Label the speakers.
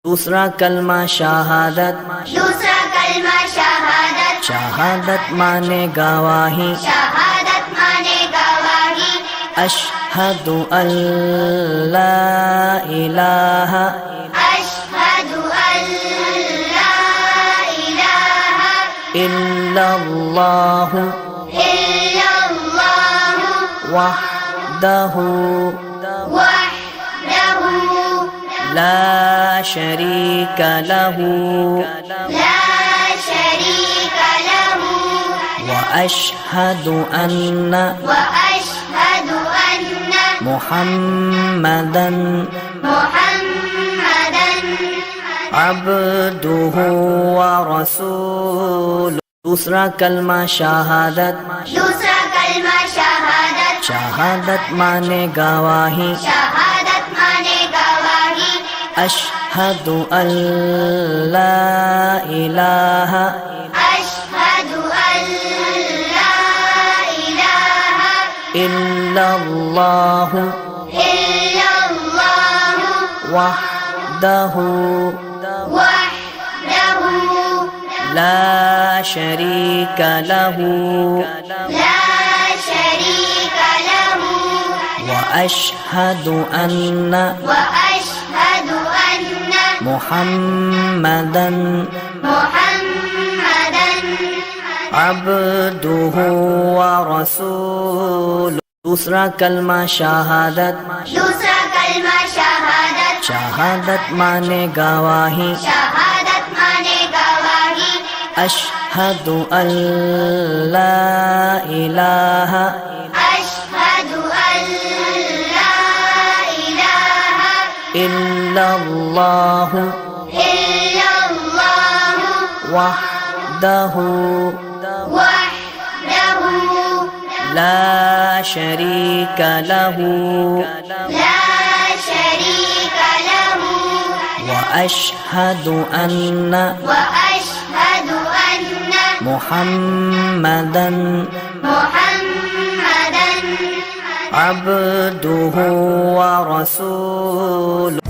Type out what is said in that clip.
Speaker 1: दूसरा कलमा शहादत,
Speaker 2: दूसरा कलमा शहादत,
Speaker 1: शहादत माने गवाही,
Speaker 2: शहादत माने गवाही,
Speaker 1: अशहदु अल्ला इलाहा,
Speaker 2: अशहदु अल्ला इलाहा
Speaker 1: इल्लल्लाहु
Speaker 2: इल्लल्लाहु
Speaker 1: वहदहु
Speaker 2: वहदहु
Speaker 1: ला शरीक लहु
Speaker 2: ला शरीक लहु
Speaker 1: व अशहदु अन्ना
Speaker 2: वअशहदु अन्न
Speaker 1: मुहम्मदन
Speaker 2: मुहम्मदन
Speaker 1: अब्दुहु व रसूलुहु। दूसरा कलमा शहादत,
Speaker 2: दूसरा कलमा शहादत,
Speaker 1: शहादत माने गवाही,
Speaker 2: शहादत माने गवाही,
Speaker 1: अशहदु अल्ला इलाहा
Speaker 2: अशहदु अल्ला इलाहा
Speaker 1: इल्लल्लाहु
Speaker 2: इल्लल्लाहु
Speaker 1: वहदहु
Speaker 2: वहदहु
Speaker 1: ला शरीक लहु
Speaker 2: ला शरीक लहु
Speaker 1: व अशहदु अन्ना
Speaker 2: वअशहदु अन्न
Speaker 1: मुहम्मदन
Speaker 2: मुहम्मदन
Speaker 1: अब्दुहु व रसूलुहु। दूसरा कलमा शहादत,
Speaker 2: दूसरा कलमा शहादत,
Speaker 1: शहादत माने गवाही,
Speaker 2: शहादत माने गवाही,
Speaker 1: अशहदु अल्ला इलाहा
Speaker 2: अशहदु अल्ला इलाहा
Speaker 1: इल्लल्लाहु
Speaker 2: इल्लल्लाहु
Speaker 1: वहदहु
Speaker 2: वहदहु
Speaker 1: ला शरीक लहु
Speaker 2: ला शरीक लहु
Speaker 1: व अशहदु अन्ना
Speaker 2: वअशहदु अन्न
Speaker 1: मुहम्मदन
Speaker 2: मुहम्मदन
Speaker 1: अब्दुहु व रसूलुहु।